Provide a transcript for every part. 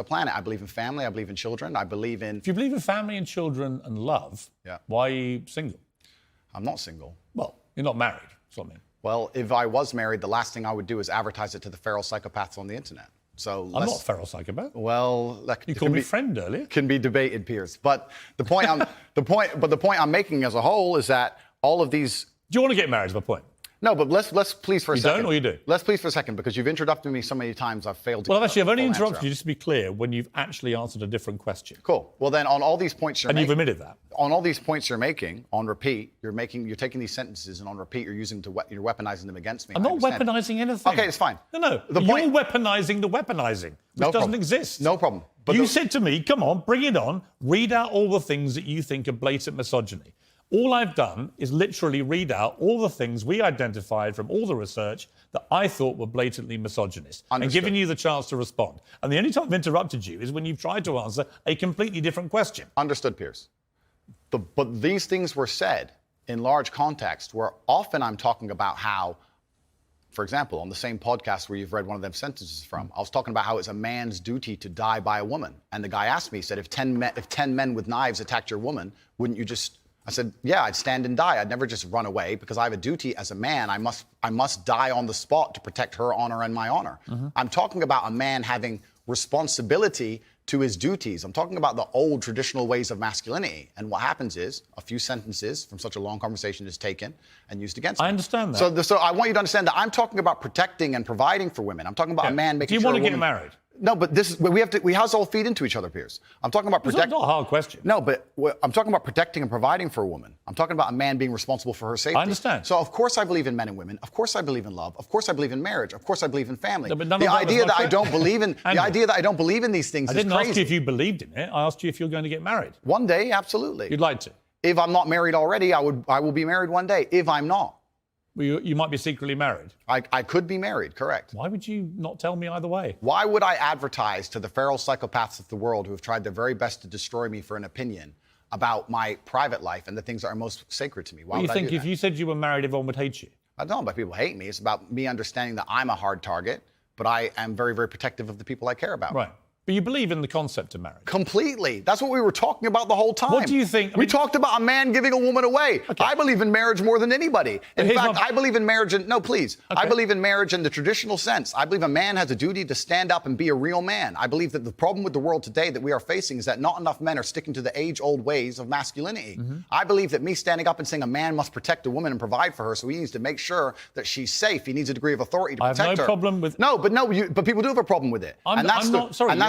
the planet. I believe in family. I believe in children. I believe in... If you believe in family and children and love, why are you single? I'm not single. Well, you're not married. That's what I mean. Well, if I was married, the last thing I would do is advertise it to the feral psychopaths on the internet. So I'm not a feral psychopath. Well, you called me friend earlier. Can be debated, Piers. But the point I'm making as a whole is that all of these... Do you want to get married? Is my point. No, but let's please for a second. You don't, or you do? Let's please for a second, because you've interrupted me so many times I've failed to... Well, actually, I've only interrupted you, just to be clear, when you've actually answered a different question. Cool. Well, then, on all these points you're making... And you've admitted that. On all these points you're making, on repeat, you're taking these sentences, and on repeat, you're weaponizing them against me. I'm not weaponizing anything. Okay, it's fine. No. You're weaponizing the weaponizing, which doesn't exist. No problem. But you said to me, come on, bring it on, read out all the things that you think are blatant misogyny. All I've done is literally read out all the things we identified from all the research that I thought were blatantly misogynist. Understood. And giving you the chance to respond. And the only time I've interrupted you is when you've tried to answer a completely different question. Understood, Piers. But these things were said in large context where often I'm talking about how, for example, on the same podcast where you've read one of them sentences from, I was talking about how it's a man's duty to die by a woman. And the guy asked me, he said, if 10 men with knives attacked your woman, wouldn't you just... I said, yeah, I'd stand and die. I'd never just run away, because I have a duty as a man. I must die on the spot to protect her honor and my honor. Mm-hmm. I'm talking about a man having responsibility to his duties. I'm talking about the old traditional ways of masculinity. And what happens is a few sentences from such a long conversation is taken and used against me. I understand that. So I want you to understand that I'm talking about protecting and providing for women. I'm talking about a man making sure... Do you want to get married? No, but we have to all feed into each other, Piers. I'm talking about protecting. It's not a hard question. No, but I'm talking about protecting and providing for a woman. I'm talking about a man being responsible for her safety. I understand. So of course I believe in men and women. Of course I believe in love. Of course I believe in marriage. Of course I believe in family. No, but the idea that I don't believe in the idea that I don't believe in these things is crazy. I didn't ask you if you believed in it. I asked you if you're going to get married. One day, absolutely. You'd like to. If I'm not married already, I will be married one day. If I'm not. Well, you might be secretly married. I could be married, correct. Why would you not tell me either way? Why would I advertise to the feral psychopaths of the world who have tried their very best to destroy me for an opinion about my private life and the things that are most sacred to me? Why would I do that? You think if you said you were married, everyone would hate you? I don't know about people hate me. It's about me understanding that I'm a hard target, but I am very, very protective of the people I care about. Right. But you believe in the concept of marriage? Completely. That's what we were talking about the whole time. What do you think? We talked about a man giving a woman away. Okay. I believe in marriage more than anybody. In fact, I believe in marriage no, please. Okay. I believe in marriage in the traditional sense. I believe a man has a duty to stand up and be a real man. I believe that the problem with the world today that we are facing is that not enough men are sticking to the age-old ways of masculinity. Mm-hmm. I believe that me standing up and saying a man must protect a woman and provide for her, so he needs to make sure that she's safe. He needs a degree of authority to protect her. I have no problem with... But people do have a problem with it.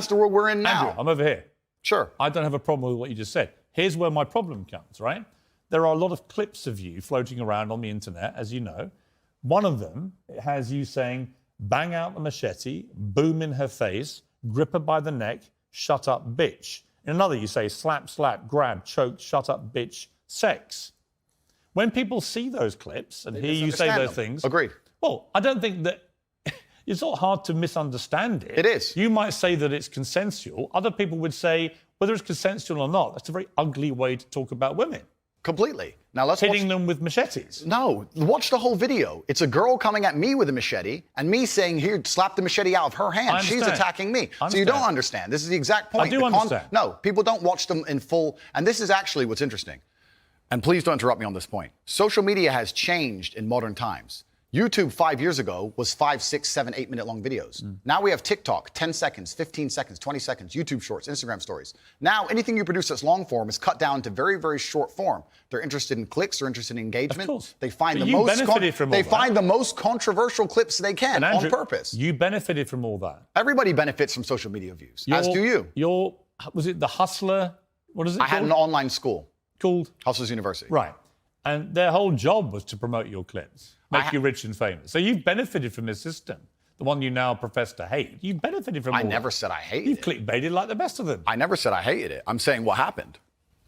That's the world we're in now. Andrew, I'm over here. Sure. I don't have a problem with what you just said. Here's where my problem comes, right? There are a lot of clips of you floating around on the internet, as you know. One of them has you saying, bang out the machete, boom in her face, grip her by the neck, shut up, bitch. In another, you say, slap, slap, grab, choke, shut up, bitch, sex. When people see those clips and hear you say those things... Agreed. Well, I don't think that... It's not hard to misunderstand it. It is. You might say that it's consensual. Other people would say, whether it's consensual or not, that's a very ugly way to talk about women. Completely. Now let's hitting them with machetes. No, watch the whole video. It's a girl coming at me with a machete and me saying, here, slap the machete out of her hand. She's attacking me. So you don't understand. This is the exact point. I do understand. No, people don't watch them in full. And this is actually what's interesting. And please don't interrupt me on this point. Social media has changed in modern times. YouTube 5 years ago was 5, 6, 7, 8 minute long videos. Now we have TikTok, 10 seconds, 15 seconds, 20 seconds, YouTube shorts, Instagram stories. Now anything you produce that's long form is cut down to very, very short form. They're interested in clicks, they're interested in engagement. Of course. They find the most controversial clips they can on purpose. You benefited from all that. Everybody benefits from social media views, as do you. Was it the Hustler? What is it called? I had an online school. Called? Hustlers University. Right. And their whole job was to promote your clips. Make you rich and famous. So you've benefited from this system, the one you now profess to hate. You've benefited from all I never said I hated it. You've clickbaited like the best of them. I never said I hated it. I'm saying what happened.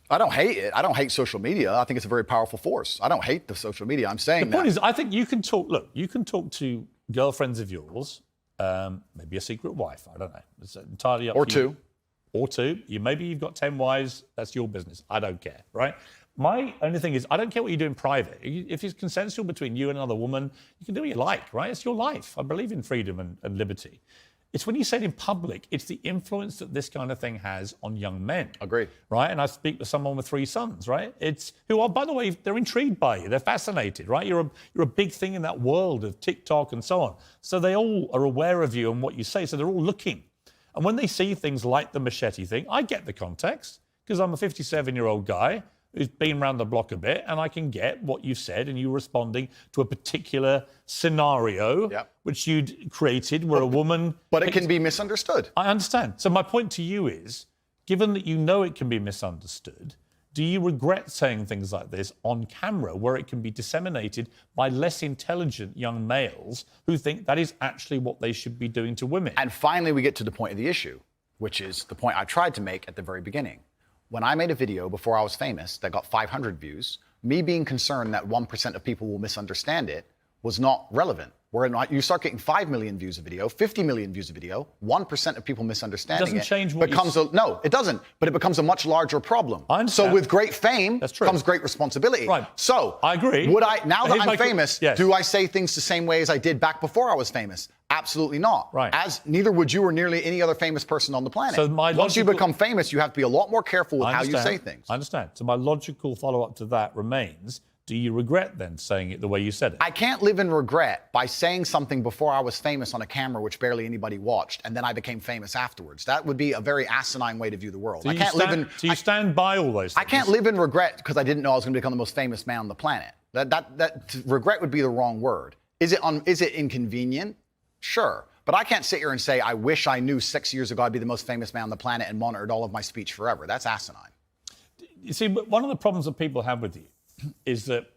I don't hate it. I don't hate social media. I think it's a very powerful force. I don't hate the social media. I'm saying the point is, I think you can talk, you can talk to girlfriends of yours, maybe a secret wife, I don't know. It's entirely up to you. Or two. Maybe you've got 10 wives, that's your business. I don't care, right? My only thing is, I don't care what you do in private. If it's consensual between you and another woman, you can do what you like, right? It's your life. I believe in freedom and liberty. It's when you say it in public, it's the influence that this kind of thing has on young men. Agreed. Right? And I speak with someone with 3 sons, right? Who are, by the way, they're intrigued by you. They're fascinated, right? You're a big thing in that world of TikTok and so on. So they all are aware of you and what you say. So they're all looking. And when they see things like the machete thing, I get the context because I'm a 57-year-old guy who's been around the block a bit, and I can get what you've said, and you responding to a particular scenario which you'd created where a woman... But it can be misunderstood. I understand. So my point to you is, given that you know it can be misunderstood, do you regret saying things like this on camera where it can be disseminated by less intelligent young males who think that is actually what they should be doing to women? And finally, we get to the point of the issue, which is the point I tried to make at the very beginning. When I made a video before I was famous that got 500 views, me being concerned that 1% of people will misunderstand it was not relevant. Where you start getting 5 million views a video, 50 million views a video, 1% of people misunderstanding it doesn't change what becomes no, it doesn't. But it becomes a much larger problem. I understand. So with great fame comes great responsibility. Right. So I agree. Would I now that I'm famous, yes. do I say things the same way as I did back before I was famous? Absolutely not. Right. As neither would you or nearly any other famous person on the planet. So once you become famous, you have to be a lot more careful with how you say things. I understand. So my logical follow-up to that remains, do you regret then saying it the way you said it? I can't live in regret by saying something before I was famous on a camera which barely anybody watched, and then I became famous afterwards. That would be a very asinine way to view the world. So you stand by all those things? I can't live in regret because I didn't know I was going to become the most famous man on the planet. That regret would be the wrong word. Is it inconvenient? Sure. But I can't sit here and say, I wish I knew 6 years ago I'd be the most famous man on the planet and monitored all of my speech forever. That's asinine. You see, one of the problems that people have with you is that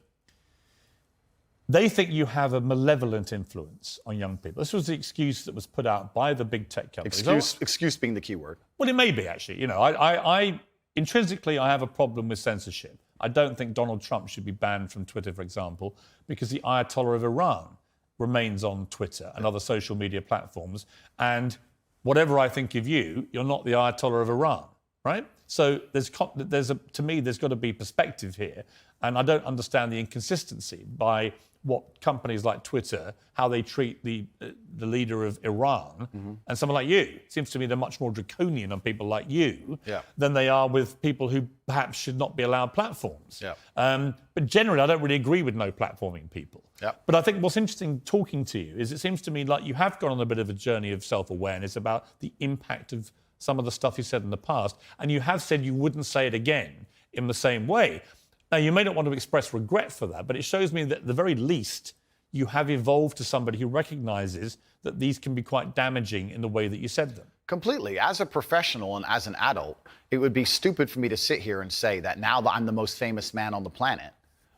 they think you have a malevolent influence on young people. This was the excuse that was put out by the big tech companies. Excuse being the key word. Well, it may be, actually. You know, I intrinsically, I have a problem with censorship. I don't think Donald Trump should be banned from Twitter, for example, because the Ayatollah of Iran remains on Twitter and other social media platforms. And whatever I think of you, you're not the Ayatollah of Iran, right? So to me, there's got to be perspective here. And I don't understand the inconsistency by what companies like Twitter, how they treat the leader of Iran and someone like you. It seems to me they're much more draconian on people like you than they are with people who perhaps should not be allowed platforms. But generally, I don't really agree with no platforming people. But I think what's interesting talking to you is it seems to me like you have gone on a bit of a journey of self-awareness about the impact of some of the stuff you said in the past, and you have said you wouldn't say it again in the same way. Now, you may not want to express regret for that, but it shows me that at the very least, you have evolved to somebody who recognises that these can be quite damaging in the way that you said them. Completely. As a professional and as an adult, it would be stupid for me to sit here and say that now that I'm the most famous man on the planet,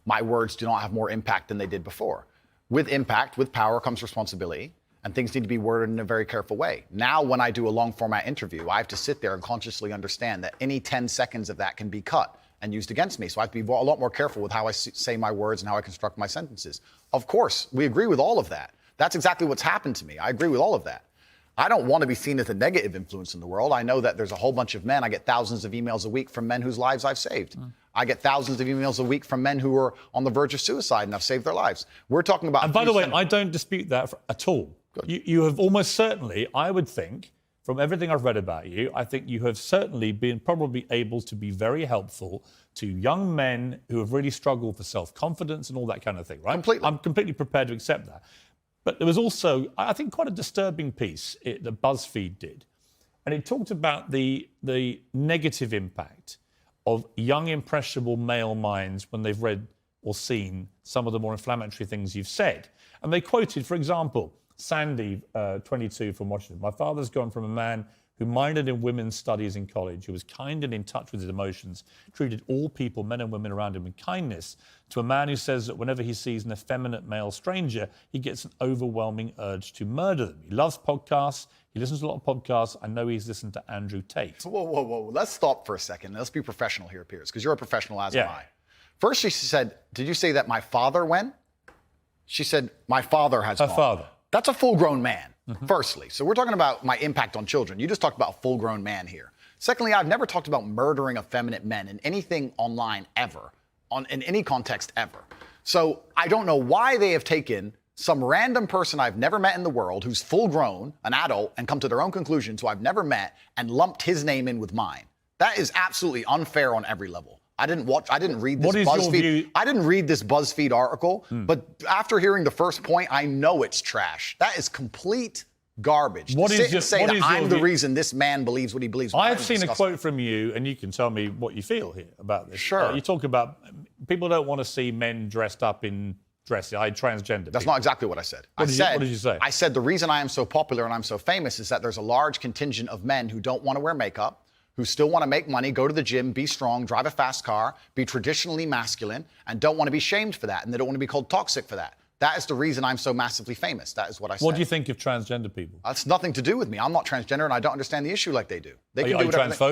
my words do not have more impact than they did before. With impact, with power comes responsibility, and things need to be worded in a very careful way. Now, when I do a long format interview, I have to sit there and consciously understand that any 10 seconds of that can be cut and used against me. So I have to be a lot more careful with how I say my words and how I construct my sentences. Of course, we agree with all of that. That's exactly what's happened to me. I agree with all of that. I don't want to be seen as a negative influence in the world. I know that there's a whole bunch of men. I get thousands of emails a week from men whose lives I've saved. I get thousands of emails a week from men who are on the verge of suicide and I've saved their lives. We're talking about... And by the way, I don't dispute that at all. You have almost certainly, I would think, from everything I've read about you, I think you have certainly been probably able to be very helpful to young men who have really struggled for self-confidence and all that kind of thing, right? Completely. I'm completely prepared to accept that. But there was also, I think, quite a disturbing piece that BuzzFeed did. And it talked about the negative impact of young, impressionable male minds when they've read or seen some of the more inflammatory things you've said. And they quoted, for example, Sandy, 22, from Washington. My father's gone from a man who minored in women's studies in college, who was kind and in touch with his emotions, treated all people, men and women around him, with kindness, to a man who says that whenever he sees an effeminate male stranger, he gets an overwhelming urge to murder them. He loves podcasts. He listens to a lot of podcasts. I know he's listened to Andrew Tate. Whoa. Let's stop for a second. Let's be professional here, Piers, because you're a professional, as am I. First, she said, did you say that my father went? She said, my father has gone. Her father. That's a full-grown man, firstly. So we're talking about my impact on children. You just talked about a full-grown man here. Secondly, I've never talked about murdering effeminate men in anything online ever, in any context ever. So I don't know why they have taken some random person I've never met in the world who's full grown, an adult, and come to their own conclusions who I've never met and lumped his name in with mine. That is absolutely unfair on every level. I didn't read this BuzzFeed. I didn't read this BuzzFeed article, but after hearing the first point, I know it's trash. That is complete garbage. What to is your, say what that is I'm your the view? reason this man believes what he believes. I have seen a quote from you, and you can tell me what you feel here about this. Sure. You talk about people don't want to see men dressed up in dresses. Transgender. That's not exactly what I said. What did you say? I said the reason I am so popular and I'm so famous is that there's a large contingent of men who don't want to wear makeup, who still want to make money, go to the gym, be strong, drive a fast car, be traditionally masculine, and don't want to be shamed for that, and they don't want to be called toxic for that. That is the reason I'm so massively famous. That is what I said. What do you think of transgender people? That's nothing to do with me. I'm not transgender, and I don't understand the issue like they do. They can do whatever they